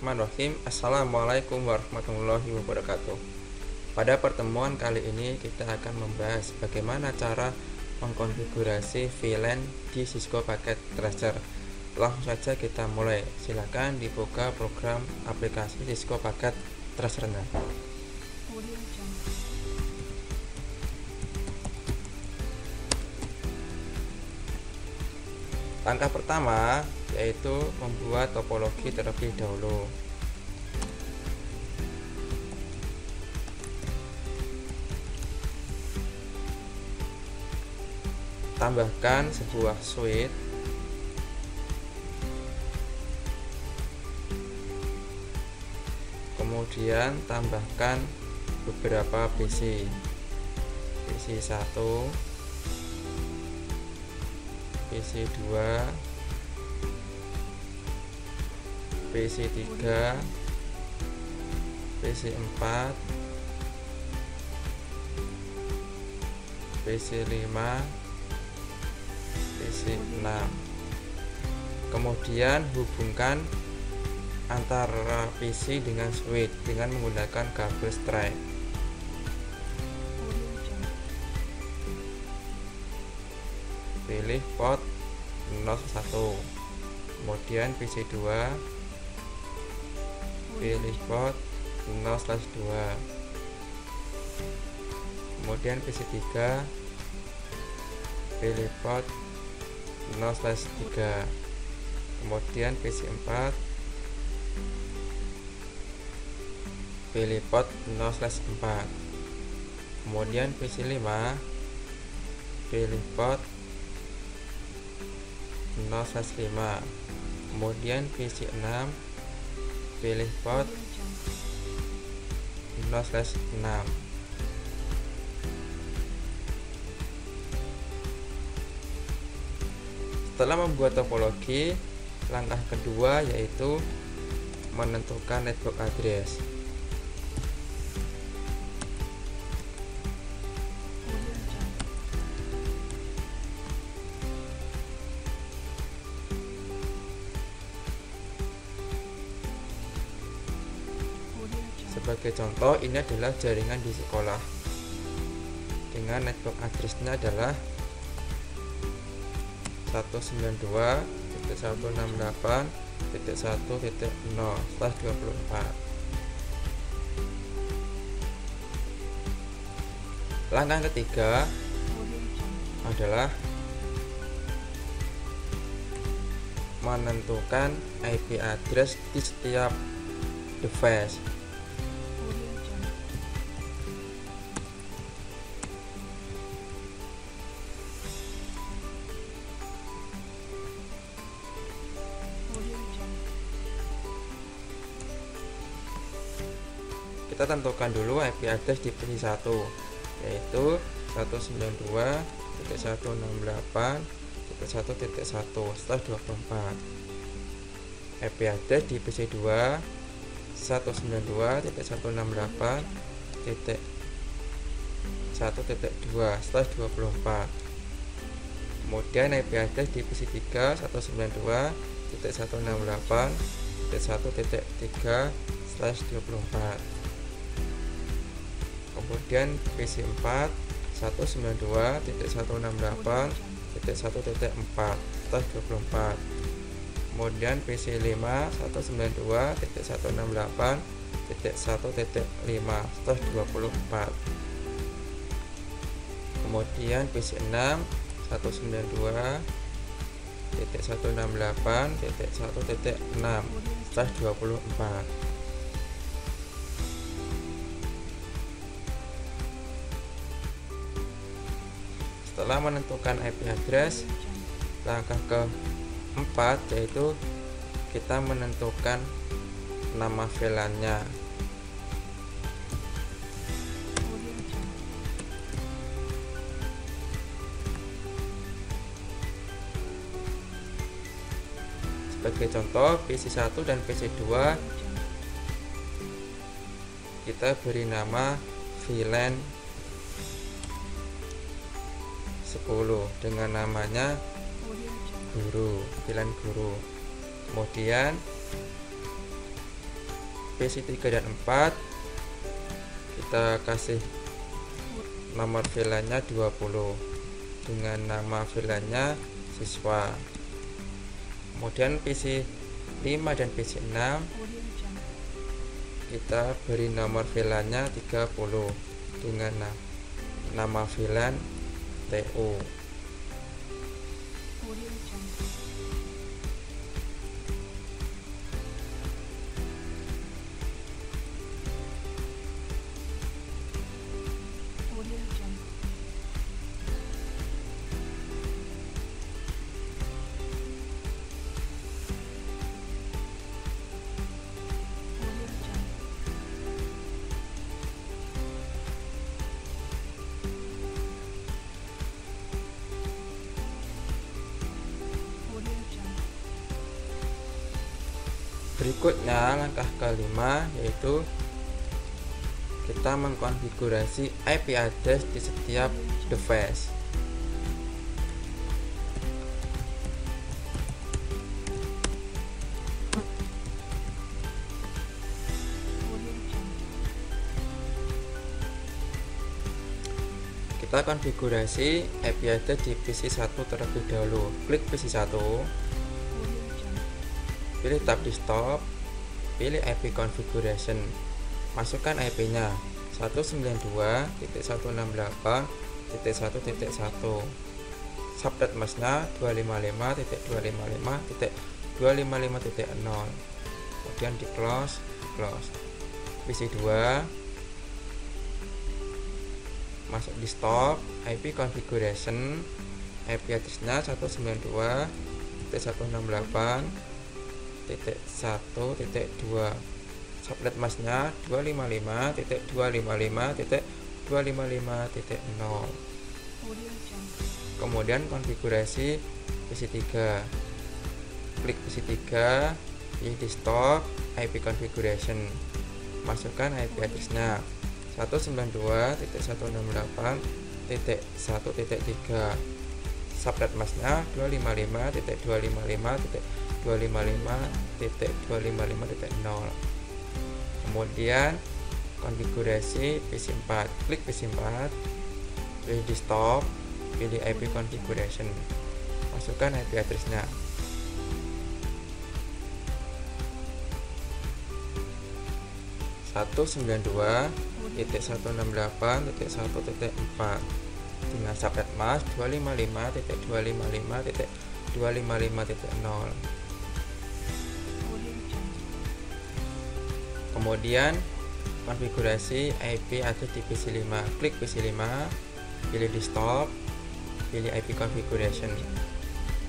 Bismillahirrahmanirrahim. Assalamualaikum warahmatullahi wabarakatuh. Pada pertemuan kali ini kita akan membahas bagaimana cara mengkonfigurasi VLAN di Cisco Packet Tracer. Langsung saja kita mulai. Silakan dibuka program aplikasi Cisco Packet Tracer-nya. Langkah pertama yaitu membuat topologi terlebih dahulu. Tambahkan sebuah switch, kemudian tambahkan beberapa PC 1, PC 2, PC 3, PC 4, PC 5, PC 6. Kemudian hubungkan antara PC dengan switch dengan menggunakan kabel strap. Pilih port 01, kemudian PC 2, pilih port 0/2, kemudian PC 3, pilih port 0/3, kemudian PC 4, pilih port 0/4, kemudian PC 5, pilih port 0/5, kemudian PC 6, pilih port 0/6. Setelah membuat topologi, langkah kedua yaitu menentukan network address. Sebagai contoh, ini adalah jaringan di sekolah dengan network address-nya adalah 192.168.1.0/24. Langkah ketiga adalah menentukan IP address di setiap device. Kita tentukan dulu IP address di PC 1 yaitu 192.168.1.1/24. IP address di PC 2 192.168.1.2/24. Kemudian IP address di PC 3 192.168.1.3/24. Kemudian PC 4 192.168.1.4/24. Kemudian PC 5 192.168.1.5/24. Kemudian PC 6 192.168.1.6/24. Setelah menentukan IP address, langkah keempat yaitu kita menentukan nama VLAN-nya. Sebagai contoh, PC 1 dan PC 2 kita beri nama VLAN 10 dengan namanya VLAN guru. Kemudian PC 3 dan 4 kita kasih nomor VLAN-nya 20 dengan nama VLAN-nya siswa. Kemudian PC 5 dan PC 6 kita beri nomor VLAN-nya 30 dengan nama VLAN TU. Berikutnya langkah kelima yaitu kita mengkonfigurasi IP address di setiap device. Kita konfigurasi IP address di PC 1 terlebih dahulu. Klik PC 1, pilih tab desktop, pilih IP configuration, masukkan IP-nya 192.168.1.1, subnet mask-nya 255.255.255.0, kemudian di close. PC 2, masuk di stop, IP configuration, IP address-nya 192.168.1.2, subnet mask-nya 255.255.255.0. Kemudian konfigurasi PC 3, klik PC 3, pilih di stop, IP configuration, masukkan IP address-nya 192.168.1.3, subnet mask-nya 255.255.255.0. Kemudian konfigurasi PC 4, klik PC 4, pilih di stop, pilih IP configuration, masukkan IP address-nya 192.168.1.4 dengan subnet mask 255.255.255.0. Kemudian konfigurasi IP address di PC 5, klik PC 5, pilih di stop, pilih IP configuration,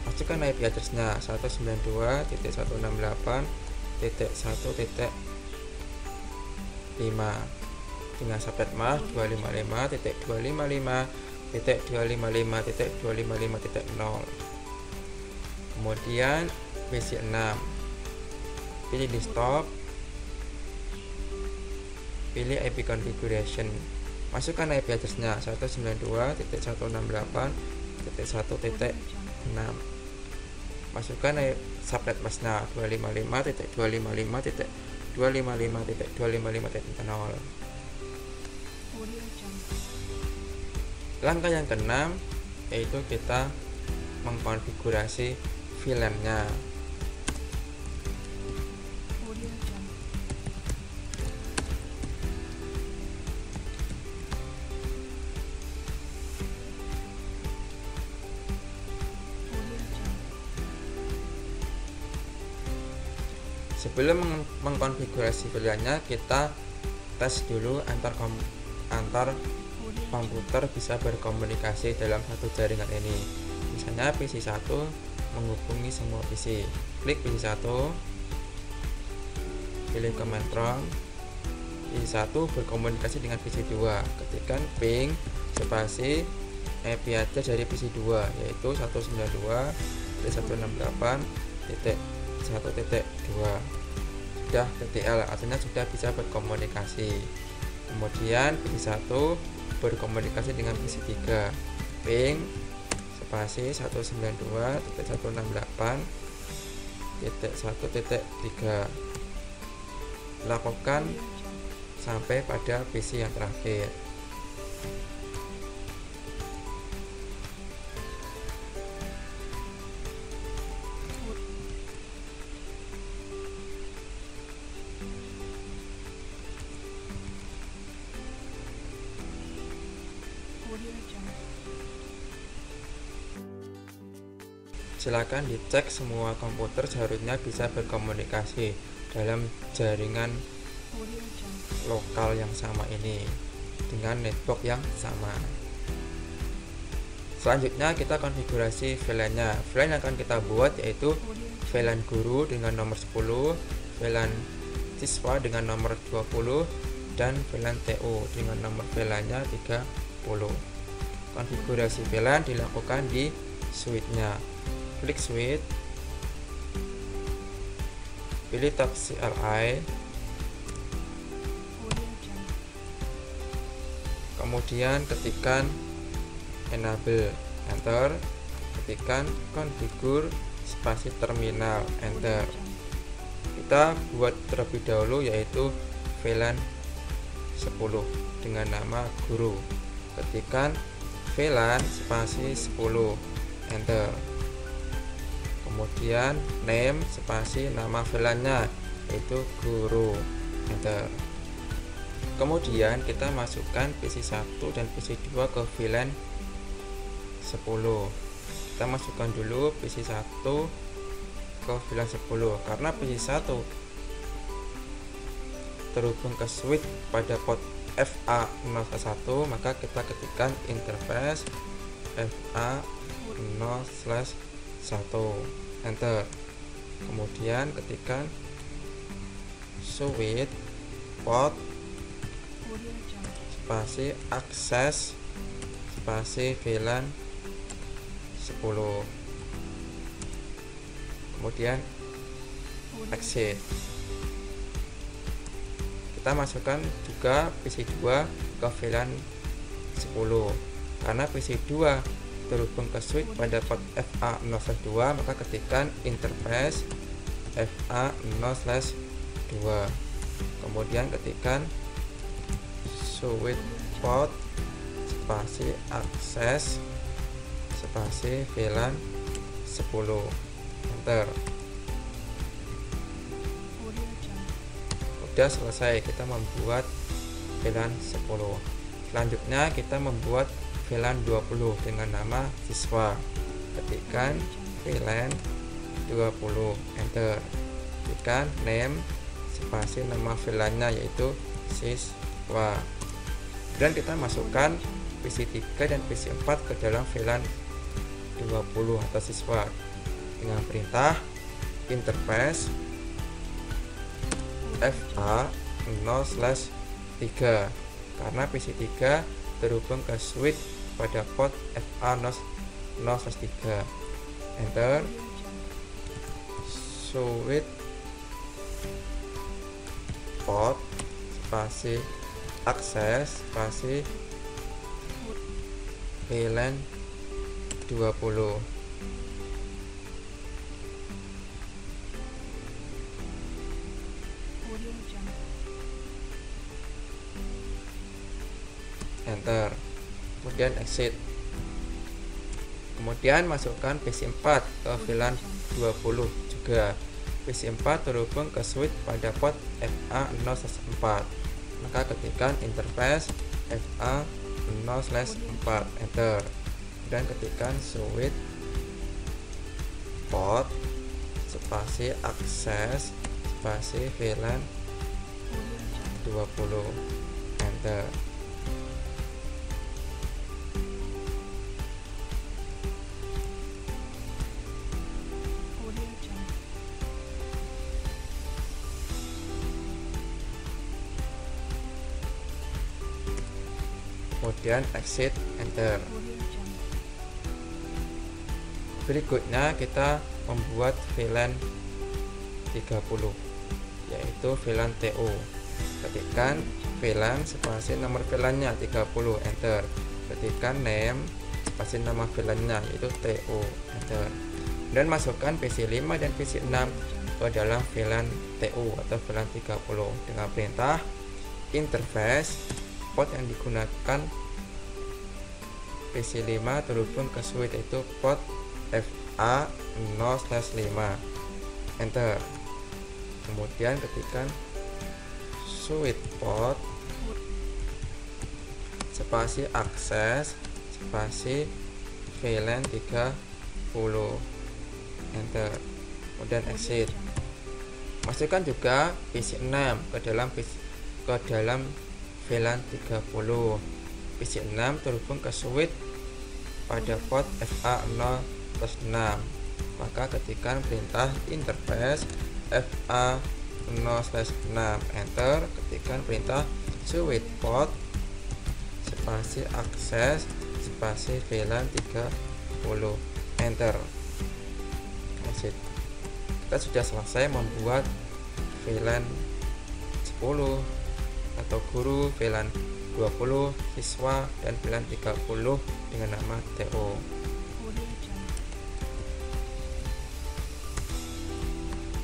masukkan IP address-nya 192.168.1.5 dengan subnet mask 255.255.255.255.0. Kemudian PC 6, pilih di stop, pilih IP configuration, masukkan IP address-nya 192.168.1.6, masukkan subnet mask-nya 255.255.255.255.0. Langkah yang keenam yaitu kita mengkonfigurasi VLAN-nya. Sebelum mengkonfigurasi VLAN-nya, kita tes dulu antar komputer bisa berkomunikasi dalam satu jaringan ini. Misalnya PC 1 menghubungi semua PC. Klik PC 1, pilih command prompt, PC 1 berkomunikasi dengan PC 2. Ketikkan ping spasi IP address dari PC 2 yaitu 192.168.1.2. Sudah TTL, artinya sudah bisa berkomunikasi. Kemudian PC 1 berkomunikasi dengan PC 3, ping spasi 192.168.1.3. lakukan sampai pada PC yang terakhir. Silakan dicek semua komputer seharusnya bisa berkomunikasi dalam jaringan lokal yang sama ini dengan network yang sama. Selanjutnya kita konfigurasi VLAN-nya. VLAN yang akan kita buat yaitu VLAN guru dengan nomor 10, VLAN siswa dengan nomor 20, dan VLAN TO dengan nomor VLAN-nya 30. Konfigurasi VLAN dilakukan di switch-nya. Klik switch, pilih tab CLI, kemudian ketikkan enable, enter, ketikkan configure spasi terminal, enter. Kita buat terlebih dahulu yaitu VLAN 10 dengan nama guru, ketikkan VLAN spasi 10, enter. Kemudian name spasi nama VLAN-nya yaitu guru, enter. Kemudian kita masukkan PC 1 dan PC 2 ke VLAN 10. Kita masukkan dulu PC 1 ke VLAN 10 karena PC 1 terhubung ke switch pada port FA0/1, maka kita ketikkan interface FA0/1, enter. Kemudian ketikkan switch port spasi akses spasi VLAN 10, kemudian exit. Kita masukkan juga PC 2 ke VLAN 10 karena PC 2 terhubung ke switch pada port FA0/2, maka ketikkan interface FA0/2, kemudian ketikkan switch port spasi akses spasi VLAN 10, enter. Sudah selesai kita membuat VLAN 10. Selanjutnya kita membuat VLAN 20 dengan nama siswa, ketikkan VLAN 20, enter. Ketikkan name spasi nama VLAN-nya yaitu siswa, dan kita masukkan PC 3 dan PC 4 ke dalam VLAN 20 atau siswa dengan perintah interface FA0/3 karena PC 3 terhubung ke switch pada port FA0/3, enter. Switch port spasi akses spasi VLAN 20, enter. Kemudian exit. Kemudian masukkan PC 4 ke VLAN 20 juga. PC 4 terhubung ke switch pada port FA0/4, maka ketikkan interface FA0/4, enter, dan ketikkan switch port spasi akses spasi VLAN 20, enter. Kemudian exit, enter. Berikutnya kita membuat VLAN 30 yaitu VLAN TO. Ketikkan VLAN spasi nomor VLAN-nya 30, enter. Ketikkan name spasi nama VLAN-nya yaitu TO, enter. Dan masukkan PC 5 dan PC 6 ke dalam VLAN TU atau VLAN 30 dengan perintah interface. Port yang digunakan PC5 terhubung ke switch yaitu port FA0/5, enter. Kemudian ketikkan switch port spasi akses spasi VLAN 30, enter. Kemudian exit. Masukkan juga PC6 ke dalam VLAN 30. PC6 terhubung ke switch pada port FA0/6, maka ketikkan perintah interface FA0/6, enter. Ketikkan perintah switch port spasi akses spasi VLAN 30, enter. Exit. Kita sudah selesai membuat VLAN 10 atau guru, VLAN 20 siswa, dan VLAN 30 dengan nama TO.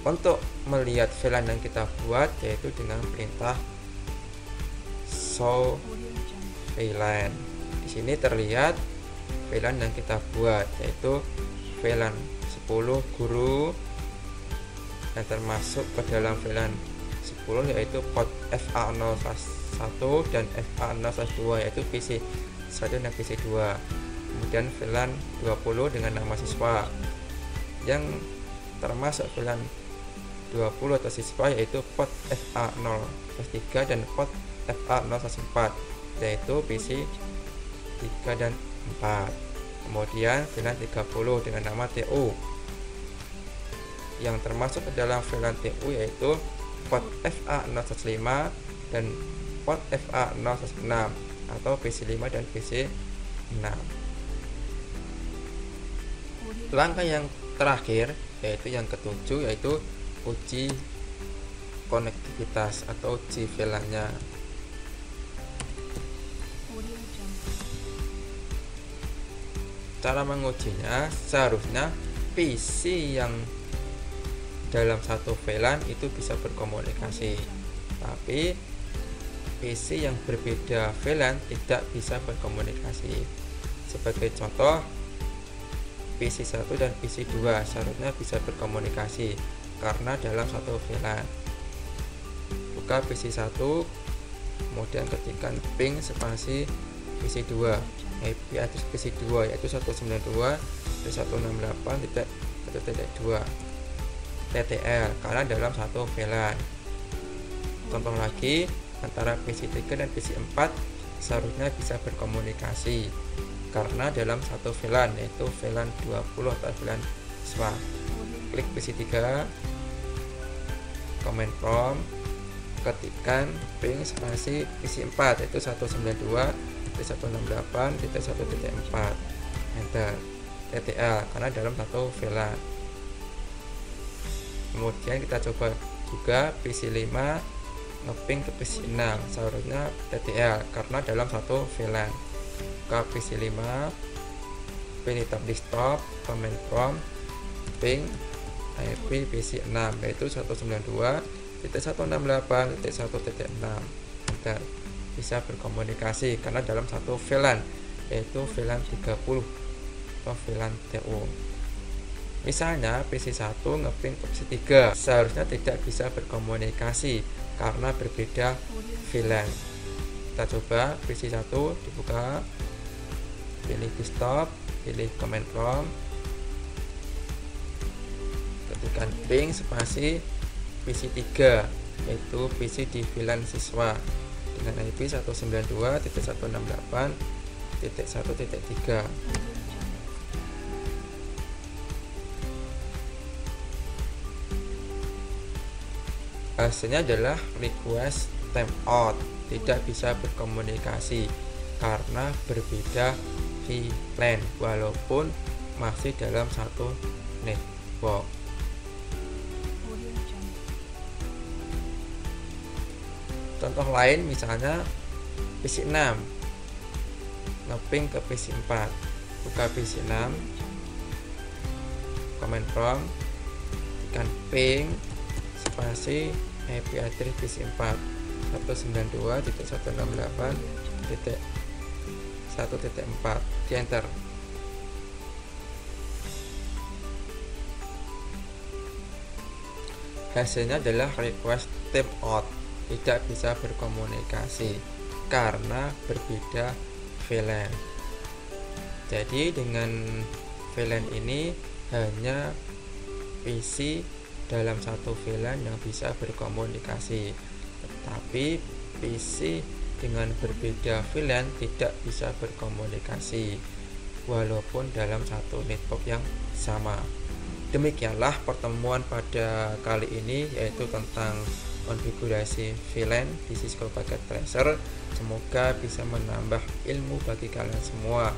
Untuk melihat VLAN yang kita buat yaitu dengan perintah show VLAN. Di sini terlihat VLAN yang kita buat yaitu VLAN 10 guru, yang termasuk ke dalam VLAN 10 yaitu port FA0/1 dan FA0/2 yaitu PC1 dan PC2. Kemudian VLAN 20 dengan nama siswa, yang termasuk VLAN 20 atau siswa yaitu port FA0/3 dan port FA0/4 yaitu PC3 dan 4. Kemudian VLAN 30 dengan nama TU, yang termasuk ke dalam VLAN TU yaitu port FA0/5 dan port FA0/6 atau PC5 dan PC6. Langkah yang terakhir yaitu yang ketujuh, yaitu uji konektivitas atau uji VLAN-nya. Cara mengujinya, seharusnya PC yang dalam satu VLAN itu bisa berkomunikasi, tapi PC yang berbeda VLAN tidak bisa berkomunikasi. Sebagai contoh, PC1 dan PC2 seharusnya bisa berkomunikasi karena dalam satu VLAN. Buka PC1, kemudian ketikkan ping spasi PC2, IP address PC2 yaitu 192.168.1.2 TTL karena dalam satu VLAN. Contoh lagi, antara PC3 dan PC4 seharusnya bisa berkomunikasi karena dalam satu VLAN yaitu VLAN 20 atau VLAN siswa. Klik PC3, command prompt, ketikkan ping spasi PC4 yaitu 192.168.1.4, enter. TTL karena dalam satu VLAN. Kemudian kita coba juga PC5 ngeping ke PC6, seharusnya TTL karena dalam satu VLAN. Ke PC5, pilih tab desktop, command prompt, ping IP PC6 yaitu 192.168.1.6, enter. Bisa berkomunikasi karena dalam satu VLAN yaitu VLAN 30 atau VLAN TU. Misalnya PC1 ngeping ke PC3, seharusnya tidak bisa berkomunikasi karena berbeda VLAN. Kita coba PC1 dibuka, pilih desktop, pilih command prompt, ketikkan ping spasi PC3 yaitu PC di VLAN siswa dengan IP 192.168.1.3. Hasilnya adalah request timeout, tidak bisa berkomunikasi karena berbeda VLAN walaupun masih dalam satu network. Contoh lain misalnya PC6 ngeping ke PC4, buka PC6, command prompt, tekan ping spasi IP address PC4 192.168.1.4 di enter. Hasilnya adalah request timeout, tidak bisa berkomunikasi karena berbeda VLAN. Jadi dengan VLAN ini hanya PC dalam satu VLAN yang bisa berkomunikasi, tetapi PC dengan berbeda VLAN tidak bisa berkomunikasi walaupun dalam satu network yang sama. Demikianlah pertemuan pada kali ini, yaitu tentang konfigurasi VLAN di Cisco Packet Tracer. Semoga bisa menambah ilmu bagi kalian semua.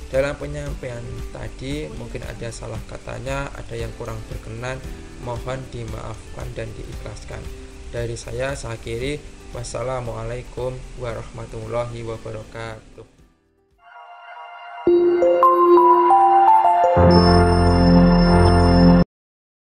Dalam penyampaian tadi mungkin ada salah katanya, ada yang kurang berkenan, mohon dimaafkan dan diikhlaskan. Dari saya, Syakiri, wassalamualaikum warahmatullahi wabarakatuh.